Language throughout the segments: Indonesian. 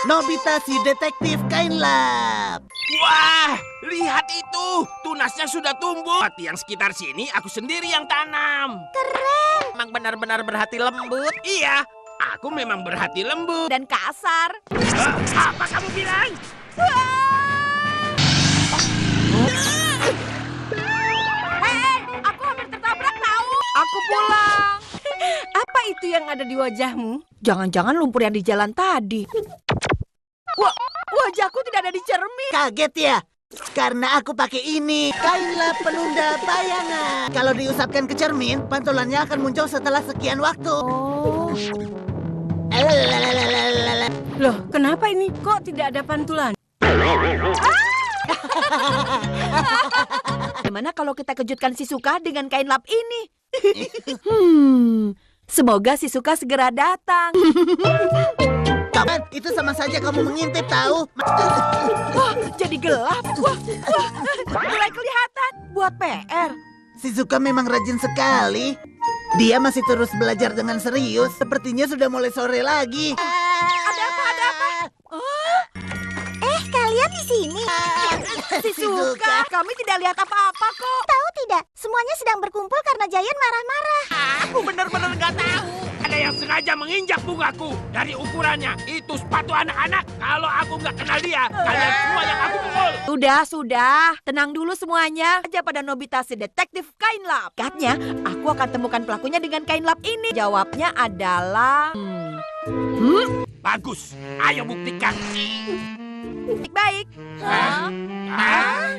Nobita si detektif kain lap. Wah, lihat itu. Tunasnya sudah tumbuh. Di yang sekitar sini aku sendiri yang tanam. Keren. Emang benar-benar berhati lembut. Iya, aku memang berhati lembut. Dan kasar. Apa kamu bilang? Hei, aku hampir tertabrak tahu. Aku pulang. Apa itu yang ada di wajahmu? Jangan-jangan lumpur yang di jalan tadi. Wajahku tidak ada di cermin. Kaget ya? Karena aku pakai ini, kain lap penunda bayangan. Kalau diusapkan ke cermin, pantulannya akan muncul setelah sekian waktu. Oh. Loh, kenapa ini? Kok tidak ada pantulan? Gimana kalau kita kejutkan Shizuka dengan kain lap ini? Semoga Shizuka segera datang. Kapan? Itu sama saja kamu mengintip, tahu? Wah, jadi gelap. Wah, mulai kelihatan. Buat PR. Shizuka memang rajin sekali. Dia masih terus belajar dengan serius. Sepertinya sudah mulai sore lagi. Ada apa? Kalian di sini? Shizuka, kami tidak lihat apa-apa kok. Tahu tidak? Semuanya sedang berkumpul karena Giant marah-marah. Aku benar-benar nggak tahu. Ada yang sengaja menginjak bungaku. Dari ukurannya, itu sepatu anak-anak. Kalau aku nggak kenal dia, kalian semua yang aku pukul. Sudah. Tenang dulu semuanya. Aja pada Nobita si detektif kain lap. Katanya, aku akan temukan pelakunya dengan kain lap ini. Jawabnya adalah... Bagus, ayo buktikan. Baik.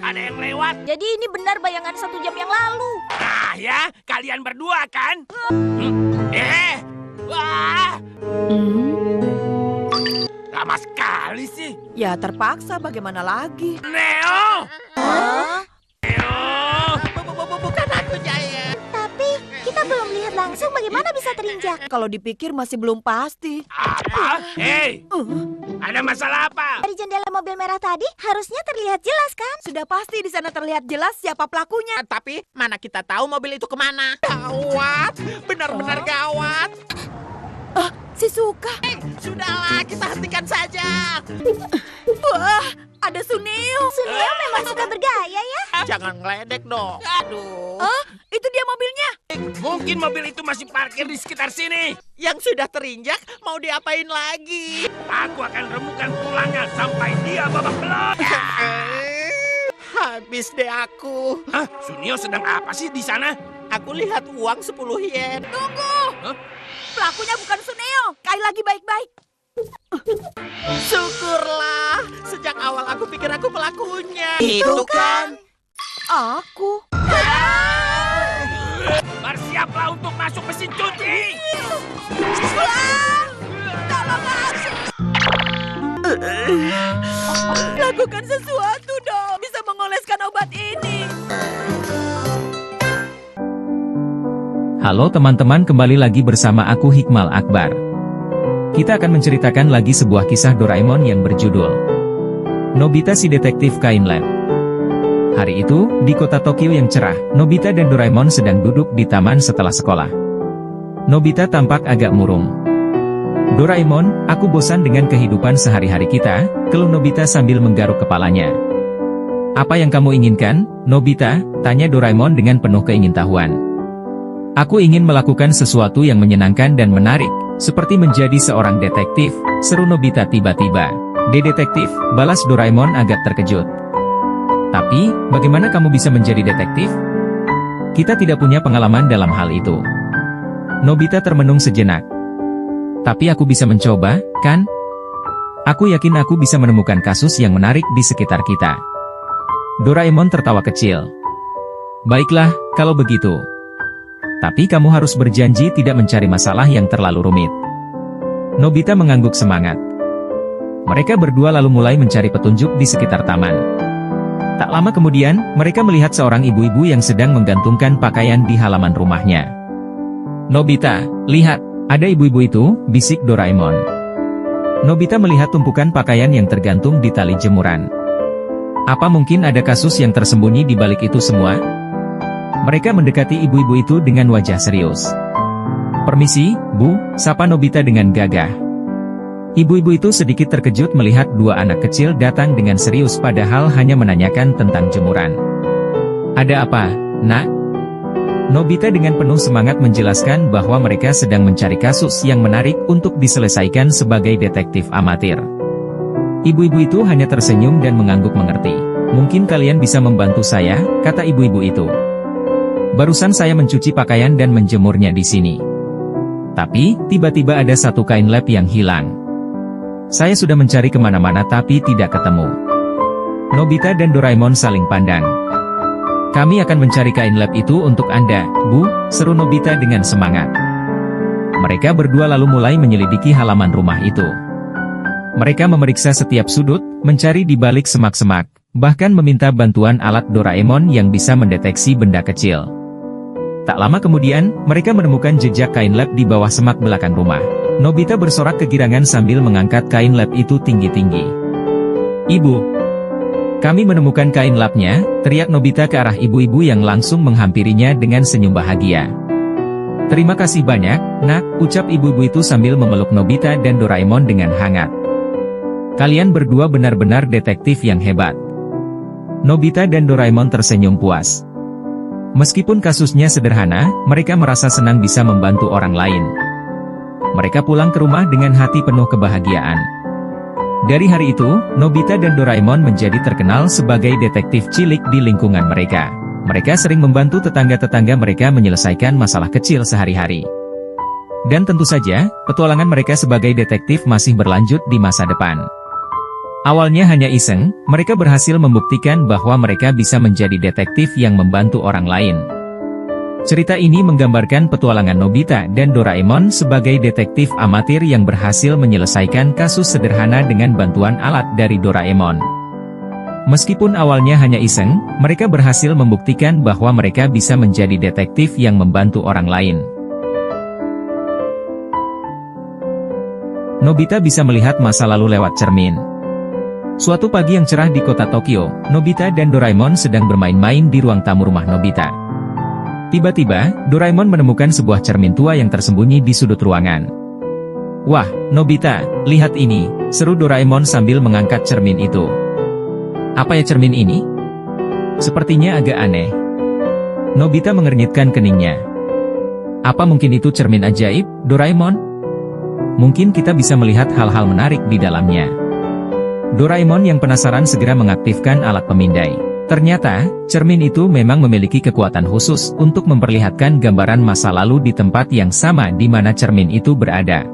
Ada yang lewat. Jadi ini benar bayangan 1 jam yang lalu. Nah ya, kalian berdua kan? Wah, lama sekali sih. Ya terpaksa, bagaimana lagi? Neo! Hah? Neo! Bukan aku, Giant. Tapi kita belum lihat langsung bagaimana bisa terinjak. Kalau dipikir masih belum pasti. Apa? Hei, ada masalah apa? Dari jendela mobil merah tadi harusnya terlihat jelas kan? Sudah pasti di sana terlihat jelas siapa pelakunya. Tapi mana kita tahu mobil itu kemana? Gawat, benar-benar gawat. Shizuka. Sudahlah, kita hentikan saja. Wah, ada Suneo. Suneo memang suka bergaya ya. Jangan ngeledek dong. Aduh. Itu dia mobilnya. Mungkin mobil itu masih parkir di sekitar sini. Yang sudah terinjak mau diapain lagi? Aku akan remukkan tulangnya sampai dia babak belur. Habis deh aku. Hah? Sunio sedang apa sih di sana? Aku lihat uang 10 yen. Tunggu. Hah? Pelakunya bukan Suneo. Kain lagi baik-baik. Syukurlah. Sejak awal aku pikir aku pelakunya. Itu kan? Aku. Bersiaplah untuk masuk mesin cuci. Tolong aku. Lakukan sesuatu dong. Bisa mengoleskan obat ini. Halo teman-teman, kembali lagi bersama aku Hikmal Akbar. Kita akan menceritakan lagi sebuah kisah Doraemon yang berjudul Nobita si detektif kain lap. Hari itu, di kota Tokyo yang cerah, Nobita dan Doraemon sedang duduk di taman setelah sekolah. Nobita tampak agak murung. Doraemon, aku bosan dengan kehidupan sehari-hari kita, keluh Nobita sambil menggaruk kepalanya. Apa yang kamu inginkan, Nobita? Tanya Doraemon dengan penuh keingintahuan. Aku ingin melakukan sesuatu yang menyenangkan dan menarik, seperti menjadi seorang detektif, seru Nobita tiba-tiba. Detektif, balas Doraemon agak terkejut. Tapi, bagaimana kamu bisa menjadi detektif? Kita tidak punya pengalaman dalam hal itu. Nobita termenung sejenak. Tapi aku bisa mencoba, kan? Aku yakin aku bisa menemukan kasus yang menarik di sekitar kita. Doraemon tertawa kecil. Baiklah, kalau begitu. Tapi kamu harus berjanji tidak mencari masalah yang terlalu rumit. Nobita mengangguk semangat. Mereka berdua lalu mulai mencari petunjuk di sekitar taman. Tak lama kemudian, mereka melihat seorang ibu-ibu yang sedang menggantungkan pakaian di halaman rumahnya. Nobita, lihat, ada ibu-ibu itu, bisik Doraemon. Nobita melihat tumpukan pakaian yang tergantung di tali jemuran. Apa mungkin ada kasus yang tersembunyi di balik itu semua? Mereka mendekati ibu-ibu itu dengan wajah serius. Permisi, Bu, sapa Nobita dengan gagah. Ibu-ibu itu sedikit terkejut melihat dua anak kecil datang dengan serius padahal hanya menanyakan tentang jemuran. Ada apa, nak? Nobita dengan penuh semangat menjelaskan bahwa mereka sedang mencari kasus yang menarik untuk diselesaikan sebagai detektif amatir. Ibu-ibu itu hanya tersenyum dan mengangguk mengerti. Mungkin kalian bisa membantu saya, kata ibu-ibu itu. Barusan saya mencuci pakaian dan menjemurnya di sini. Tapi, tiba-tiba ada satu kain lap yang hilang. Saya sudah mencari kemana-mana tapi tidak ketemu. Nobita dan Doraemon saling pandang. Kami akan mencari kain lap itu untuk Anda, Bu, seru Nobita dengan semangat. Mereka berdua lalu mulai menyelidiki halaman rumah itu. Mereka memeriksa setiap sudut, mencari di balik semak-semak, bahkan meminta bantuan alat Doraemon yang bisa mendeteksi benda kecil. Tak lama kemudian, mereka menemukan jejak kain lap di bawah semak belakang rumah. Nobita bersorak kegirangan sambil mengangkat kain lap itu tinggi-tinggi. Ibu, kami menemukan kain lapnya, teriak Nobita ke arah ibu-ibu yang langsung menghampirinya dengan senyum bahagia. Terima kasih banyak, nak, ucap ibu-ibu itu sambil memeluk Nobita dan Doraemon dengan hangat. Kalian berdua benar-benar detektif yang hebat. Nobita dan Doraemon tersenyum puas. Meskipun kasusnya sederhana, mereka merasa senang bisa membantu orang lain. Mereka pulang ke rumah dengan hati penuh kebahagiaan. Dari hari itu, Nobita dan Doraemon menjadi terkenal sebagai detektif cilik di lingkungan mereka. Mereka sering membantu tetangga-tetangga mereka menyelesaikan masalah kecil sehari-hari. Dan tentu saja, petualangan mereka sebagai detektif masih berlanjut di masa depan. Awalnya hanya iseng, mereka berhasil membuktikan bahwa mereka bisa menjadi detektif yang membantu orang lain. Cerita ini menggambarkan petualangan Nobita dan Doraemon sebagai detektif amatir yang berhasil menyelesaikan kasus sederhana dengan bantuan alat dari Doraemon. Meskipun awalnya hanya iseng, mereka berhasil membuktikan bahwa mereka bisa menjadi detektif yang membantu orang lain. Nobita bisa melihat masa lalu lewat cermin. Suatu pagi yang cerah di kota Tokyo, Nobita dan Doraemon sedang bermain-main di ruang tamu rumah Nobita. Tiba-tiba, Doraemon menemukan sebuah cermin tua yang tersembunyi di sudut ruangan. Wah, Nobita, lihat ini, seru Doraemon sambil mengangkat cermin itu. Apa ya cermin ini? Sepertinya agak aneh. Nobita mengernyitkan keningnya. Apa mungkin itu cermin ajaib, Doraemon? Mungkin kita bisa melihat hal-hal menarik di dalamnya. Doraemon yang penasaran segera mengaktifkan alat pemindai. Ternyata, cermin itu memang memiliki kekuatan khusus untuk memperlihatkan gambaran masa lalu di tempat yang sama di mana cermin itu berada.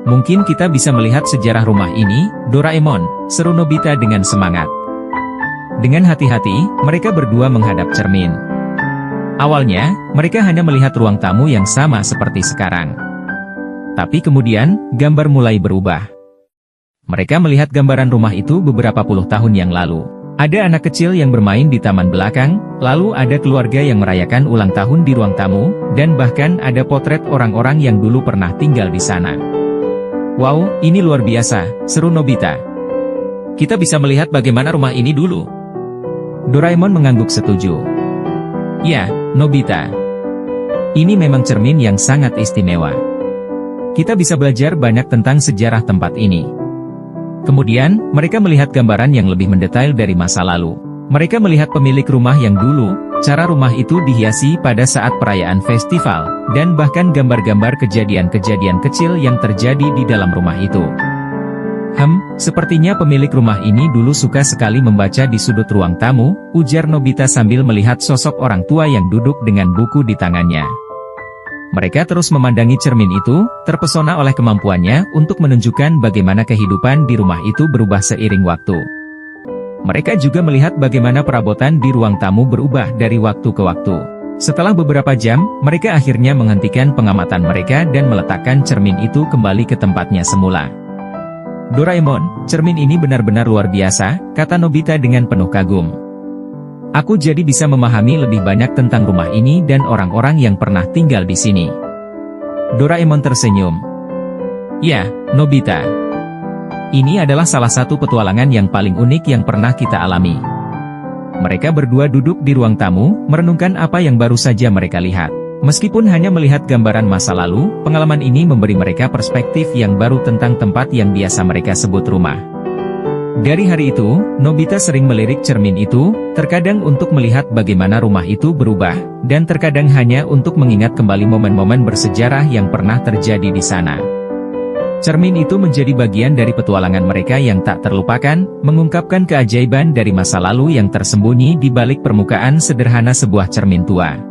Mungkin kita bisa melihat sejarah rumah ini, Doraemon, seru Nobita dengan semangat. Dengan hati-hati, mereka berdua menghadap cermin. Awalnya, mereka hanya melihat ruang tamu yang sama seperti sekarang. Tapi kemudian, gambar mulai berubah. Mereka melihat gambaran rumah itu beberapa puluh tahun yang lalu. Ada anak kecil yang bermain di taman belakang, lalu ada keluarga yang merayakan ulang tahun di ruang tamu, dan bahkan ada potret orang-orang yang dulu pernah tinggal di sana. Wow, ini luar biasa, seru Nobita. Kita bisa melihat bagaimana rumah ini dulu. Doraemon mengangguk setuju. Ya, Nobita. Ini memang cermin yang sangat istimewa. Kita bisa belajar banyak tentang sejarah tempat ini. Kemudian, mereka melihat gambaran yang lebih mendetail dari masa lalu. Mereka melihat pemilik rumah yang dulu, cara rumah itu dihiasi pada saat perayaan festival, dan bahkan gambar-gambar kejadian-kejadian kecil yang terjadi di dalam rumah itu. Sepertinya pemilik rumah ini dulu suka sekali membaca di sudut ruang tamu, ujar Nobita sambil melihat sosok orang tua yang duduk dengan buku di tangannya. Mereka terus memandangi cermin itu, terpesona oleh kemampuannya untuk menunjukkan bagaimana kehidupan di rumah itu berubah seiring waktu. Mereka juga melihat bagaimana perabotan di ruang tamu berubah dari waktu ke waktu. Setelah beberapa jam, mereka akhirnya menghentikan pengamatan mereka dan meletakkan cermin itu kembali ke tempatnya semula. Doraemon, cermin ini benar-benar luar biasa, kata Nobita dengan penuh kagum. Aku jadi bisa memahami lebih banyak tentang rumah ini dan orang-orang yang pernah tinggal di sini. Doraemon tersenyum. Ya, Nobita. Ini adalah salah satu petualangan yang paling unik yang pernah kita alami. Mereka berdua duduk di ruang tamu, merenungkan apa yang baru saja mereka lihat. Meskipun hanya melihat gambaran masa lalu, pengalaman ini memberi mereka perspektif yang baru tentang tempat yang biasa mereka sebut rumah. Dari hari itu, Nobita sering melirik cermin itu, terkadang untuk melihat bagaimana rumah itu berubah, dan terkadang hanya untuk mengingat kembali momen-momen bersejarah yang pernah terjadi di sana. Cermin itu menjadi bagian dari petualangan mereka yang tak terlupakan, mengungkapkan keajaiban dari masa lalu yang tersembunyi di balik permukaan sederhana sebuah cermin tua.